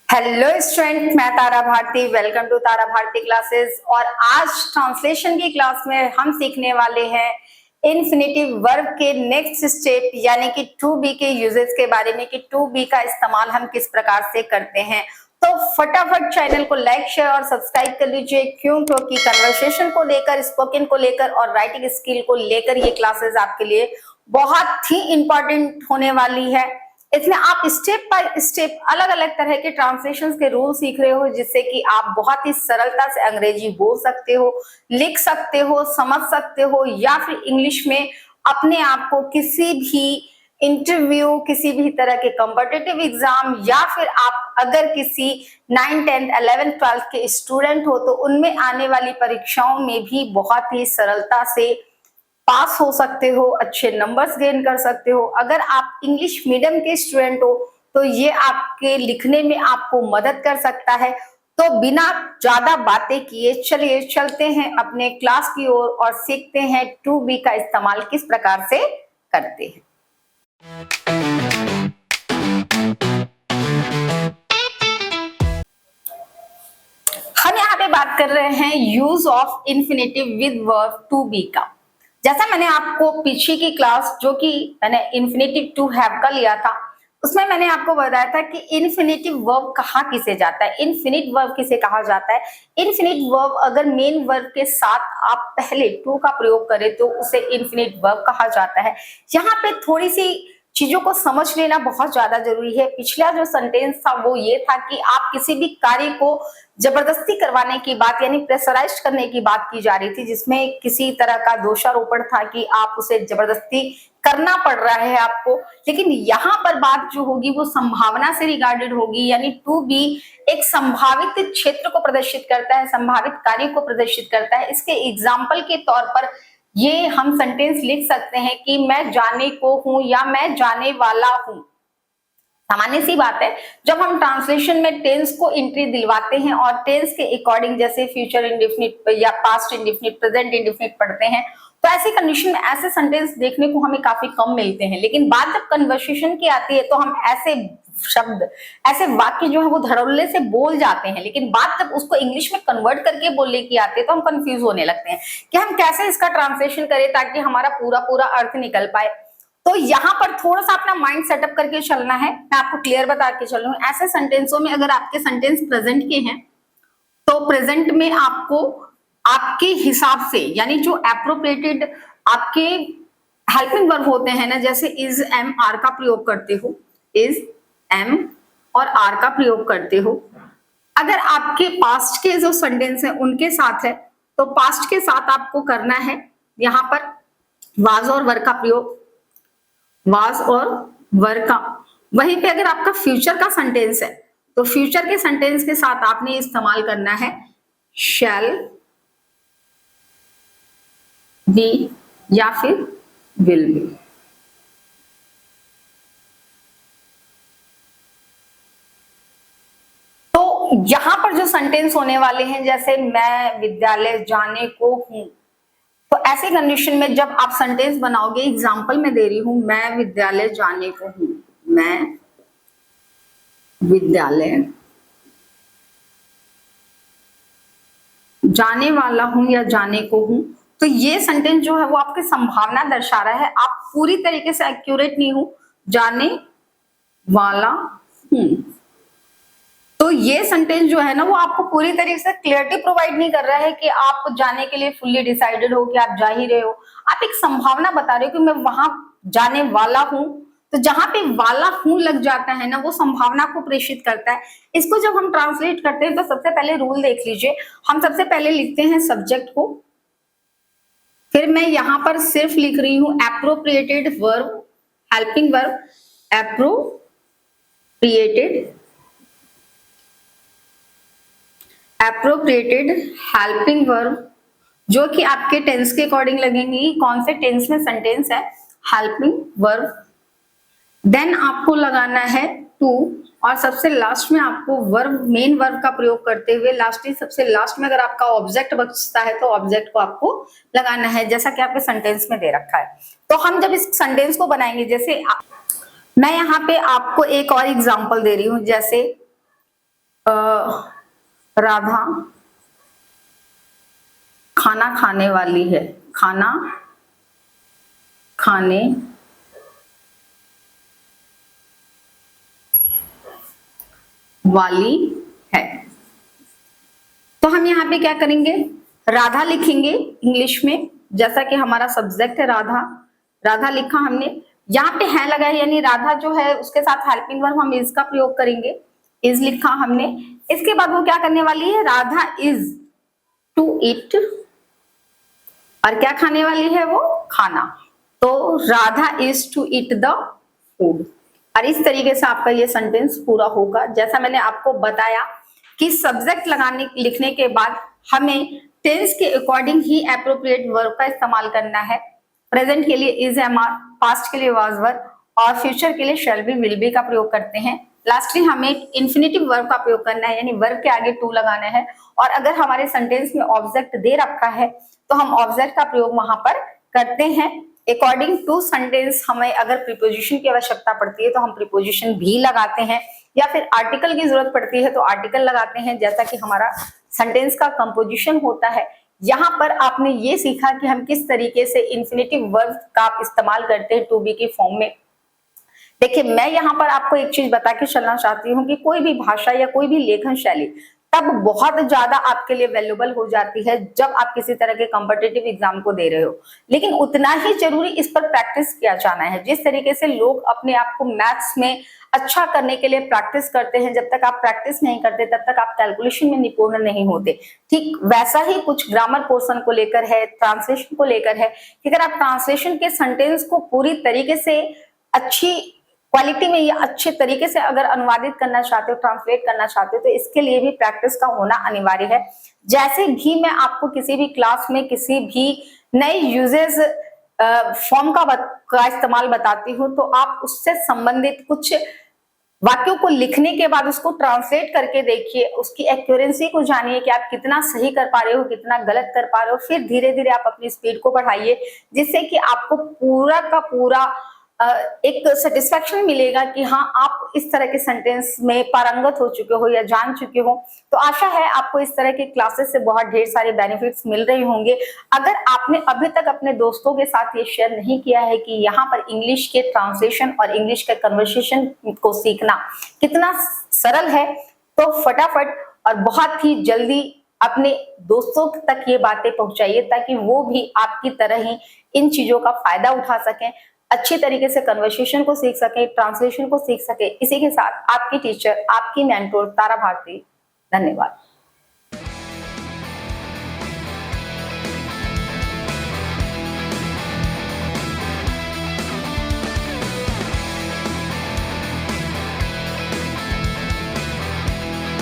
Hello student, मैं Tara Bharti. Welcome to Tara Bharti classes. और आज ट्रांसलेशन की क्लास में हम सीखने वाले हैं इन्फिनेटिव वर्ब के नेक्स्ट स्टेप यानी कि टू बी के यूजेस के बारे में कि टू बी का इस्तेमाल हम किस प्रकार से करते हैं। तो फटाफट चैनल को लाइक, शेयर और सब्सक्राइब कर लीजिए। क्योंकि कन्वर्सेशन को लेकर, स्पोकन को लेकर और राइटिंग स्किल को लेकर ये क्लासेस आपके लिए बहुत ही इंपॉर्टेंट होने वाली है। इसमें आप स्टेप बाय स्टेप अलग अलग तरह के ट्रांसलेशन के रूल सीख रहे हो, जिससे कि आप बहुत ही सरलता से अंग्रेजी बोल सकते हो, लिख सकते हो, समझ सकते हो, या फिर इंग्लिश में अपने आप को किसी भी इंटरव्यू, किसी भी तरह के कॉम्पिटिटिव एग्जाम, या फिर आप अगर किसी 9, 10, 11, 12 के स्टूडेंट हो तो उनमें आने वाली परीक्षाओं में भी बहुत ही सरलता से पास हो सकते हो, अच्छे नंबर्स गेन कर सकते हो। अगर आप इंग्लिश मीडियम के स्टूडेंट हो तो ये आपके लिखने में आपको मदद कर सकता है। तो बिना ज्यादा बातें किए चलिए चलते हैं अपने क्लास की ओर और सीखते हैं टू बी का इस्तेमाल किस प्रकार से करते हैं। हम यहाँ पे बात कर रहे हैं use of infinitive with verb to be का। जैसा मैंने आपको पीछे की क्लास जो कि मैंने इन्फिनेटिव टू हैव का लिया था, उसमें मैंने आपको बताया था कि इन्फिनेटिव वर्ब कहा किसे जाता है, इन्फिनिट वर्ब किसे कहा जाता है। इन्फिनिट वर्ब अगर मेन वर्ब के साथ आप पहले टू का प्रयोग करें तो उसे इन्फिनिट वर्ब कहा जाता है। यहाँ पे थोड़ी सी चीजों को समझ लेना बहुत ज्यादा जरूरी है। पिछला जो सेंटेंस था वो ये था कि आप किसी भी कार्य को जबरदस्ती करवाने की बात यानी प्रेशराइज करने की बात की जा रही थी, जिसमें किसी तरह का दोषारोपण था कि आप उसे जबरदस्ती करना पड़ रहा है आपको। लेकिन यहाँ पर बात जो होगी वो संभावना से रिगार्डेड होगी, यानी टू बी एक संभावित क्षेत्र को प्रदर्शित करता है, संभावित कार्य को प्रदर्शित करता है। इसके एग्जाम्पल के तौर पर ये हम सेंटेंस लिख सकते हैं कि मैं जाने को हूं या मैं जाने वाला हूं। सामान्य सी बात है, जब हम ट्रांसलेशन में टेंस को एंट्री दिलवाते हैं और टेंस के अकॉर्डिंग जैसे फ्यूचर इंडेफिनिट या पास्ट इंडेफिनिट, प्रेजेंट इंडेफिनिट पढ़ते हैं, तो ऐसी कंडीशन में ऐसे सेंटेंस देखने को हमें काफी कम मिलते हैं। लेकिन बात जब कन्वर्सेशन की आती है तो हम ऐसे शब्द, ऐसे वाक्य जो है वो धड़ल्ले से बोल जाते हैं। लेकिन बात जब उसको इंग्लिश में कन्वर्ट करके बोलने की आती है तो हम कंफ्यूज होने लगते हैं कि हम कैसे इसका ट्रांसलेशन करें ताकि हमारा पूरा पूरा अर्थ निकल पाए। तो यहाँ पर थोड़ा सा अपना माइंड सेटअप करके चलना है। मैं आपको क्लियर बता के चल रही हूँ। ऐसे सेंटेंसों में अगर आपके सेंटेंस प्रेजेंट के हैं तो प्रेजेंट में आपको आपके हिसाब से, यानी जो एप्रोप्रिएटेड आपके हेल्पिंग वर्ब होते हैं ना, जैसे इज, एम, आर का प्रयोग करते हो, इज, एम और आर का प्रयोग करते हो। अगर आपके पास्ट के जो सेंटेंस है उनके साथ है तो पास्ट के साथ आपको करना है यहाँ पर वाज और वर का प्रयोग, वाज और वर का। वहीं पे अगर आपका फ्यूचर का सेंटेंस है तो फ्यूचर के सेंटेंस के साथ आपने इस्तेमाल करना है शैल बी या फिर विल बी। तो यहां पर जो सेंटेंस होने वाले हैं, जैसे मैं विद्यालय जाने को हूं, तो ऐसी कंडीशन में जब आप सेंटेंस बनाओगे, एग्जाम्पल मैं दे रही हूं, मैं विद्यालय जाने को हूं, मैं विद्यालय जाने वाला हूं या जाने को हूं, तो ये सेंटेंस जो है वो आपकी संभावना दर्शा रहा है। आप पूरी तरीके से एक्यूरेट नहीं हो, जाने वाला हूं। तो ये सेंटेंस जो है ना वो आपको पूरी तरीके से क्लियरिटी प्रोवाइड नहीं कर रहा है कि आप जाने के लिए फुल्ली डिसाइडेड हो कि आप जा ही रहे हो। आप एक संभावना बता रहे हो कि मैं वहां जाने वाला हूं। तो जहां पे वाला हूं लग जाता है ना, वो संभावना को प्रेषित करता है। इसको जब हम ट्रांसलेट करते हैं तो सबसे पहले रूल देख लीजिए। हम सबसे पहले लिखते हैं सब्जेक्ट को, फिर मैं यहां पर सिर्फ लिख रही हूं appropriated verb, helping verb, appropriated helping verb, जो कि आपके टेंस के अकॉर्डिंग लगेंगी, कौन से टेंस में सेंटेंस है, हेल्पिंग वर्ब। देन आपको लगाना है टू, और सबसे लास्ट में आपको वर्ब, मेन वर्ब का प्रयोग करते हुए सबसे लास्ट में अगर आपका ऑब्जेक्ट बचता है तो ऑब्जेक्ट को आपको लगाना है, जैसा कि आपके सेंटेंस में दे रखा है। तो हम जब इस सेंटेंस को बनाएंगे, जैसे मैं यहाँ पे आपको एक और एग्जांपल दे रही हूँ, जैसे राधा खाना खाने वाली है, खाना खाने वाली है। तो हम यहाँ पे क्या करेंगे, राधा लिखेंगे इंग्लिश में, जैसा कि हमारा सब्जेक्ट है राधा। राधा लिखा हमने, यहाँ पे है लगा है, यानी राधा जो है उसके साथ हेल्पिंग वर्ब हम इज का प्रयोग करेंगे। इज लिखा हमने, इसके बाद वो क्या करने वाली है, राधा इज टू ईट, और क्या खाने वाली है वो, खाना। तो Radha is to eat the food. और इस तरीके से आपका ये सेंटेंस पूरा होगा। जैसा मैंने आपको बताया कि सब्जेक्ट लगाने लिखने के बाद हमें टेंस के अकॉर्डिंग ही एप्रोप्रिएट वर्ब का इस्तेमाल करना है। प्रेजेंट के लिए इज एम आर, पास्ट के लिए वाज वर, और फ्यूचर के लिए शैल बी विल बी का प्रयोग करते हैं। लास्टली हमें इन्फिनेटिव वर्ब का प्रयोग करना है, यानी वर्ब के आगे टू लगाना है। और अगर हमारे सेंटेंस में ऑब्जेक्ट दे रखा है तो हम ऑब्जेक्ट का प्रयोग वहां पर करते हैं। अकॉर्डिंग टू सेंटेंस हमें अगर प्रीपोजिशन की आवश्यकता पड़ती है तो हम प्रीपोजिशन भी लगाते हैं, या फिर आर्टिकल की जरूरत पड़ती है तो आर्टिकल लगाते हैं, जैसा कि हमारा सेंटेंस का कंपोजिशन होता है। यहाँ पर आपने ये सीखा कि हम किस तरीके से इन्फिनेटिव वर्ब का इस्तेमाल करते हैं टू बी की फॉर्म में। देखिए, मैं यहाँ पर आपको एक चीज बता के चलना चाहती हूँ कि कोई भी भाषा या कोई भी लेखन शैली तब बहुत ज्यादा आपके लिए वैल्यूएबल हो जाती है जब आप किसी तरह के कॉम्पिटिटिव एग्जाम को दे रहे हो, लेकिन उतना ही जरूरी इस पर प्रैक्टिस किया जाना है। जिस तरीके से लोग अपने आप को मैथ्स में अच्छा करने के लिए प्रैक्टिस करते हैं, जब तक आप प्रैक्टिस नहीं करते तब तक आप कैलकुलेशन में निपुण नहीं होते। ठीक वैसा ही कुछ ग्रामर पोर्शन को लेकर है, ट्रांसलेशन को लेकर है, कि अगर आप ट्रांसलेशन के सेंटेंस को पूरी तरीके से अच्छी क्वालिटी में या अच्छे तरीके से अगर अनुवादित करना चाहते हो, ट्रांसलेट करना चाहते हो, तो इसके लिए भी प्रैक्टिस का होना अनिवार्य है। जैसे भी मैं आपको किसी भी क्लास में किसी भी नए यूजेस फॉर्म का इस्तेमाल बताती हूँ, तो आप उससे संबंधित कुछ वाक्यों को लिखने के बाद उसको ट्रांसलेट करके देखिए, उसकी एक्यूरेंसी को जानिए कि आप कितना सही कर पा रहे हो, कितना गलत कर पा रहे हो। फिर धीरे धीरे आप अपनी स्पीड को बढ़ाइए, जिससे कि आपको पूरा का पूरा एक सेटिस्फेक्शन मिलेगा कि हाँ, आप इस तरह के सेंटेंस में पारंगत हो चुके हो या जान चुके हो। तो आशा है आपको इस तरह के क्लासेस से बहुत ढेर सारे बेनिफिट्स मिल रहे होंगे। अगर आपने अभी तक अपने दोस्तों के साथ ये शेयर नहीं किया है कि यहाँ पर इंग्लिश के ट्रांसलेशन और इंग्लिश के कन्वर्सेशन को सीखना कितना सरल है, तो फटाफट और बहुत ही जल्दी अपने दोस्तों तक ये बातें पहुंचाइए, ताकि वो भी आपकी तरह ही इन चीजों का फायदा उठा सकें, अच्छी तरीके से कन्वर्सेशन को सीख सके, ट्रांसलेशन को सीख सके। इसी के साथ आपकी टीचर, आपकी मेंटोर तारा भारती। धन्यवाद।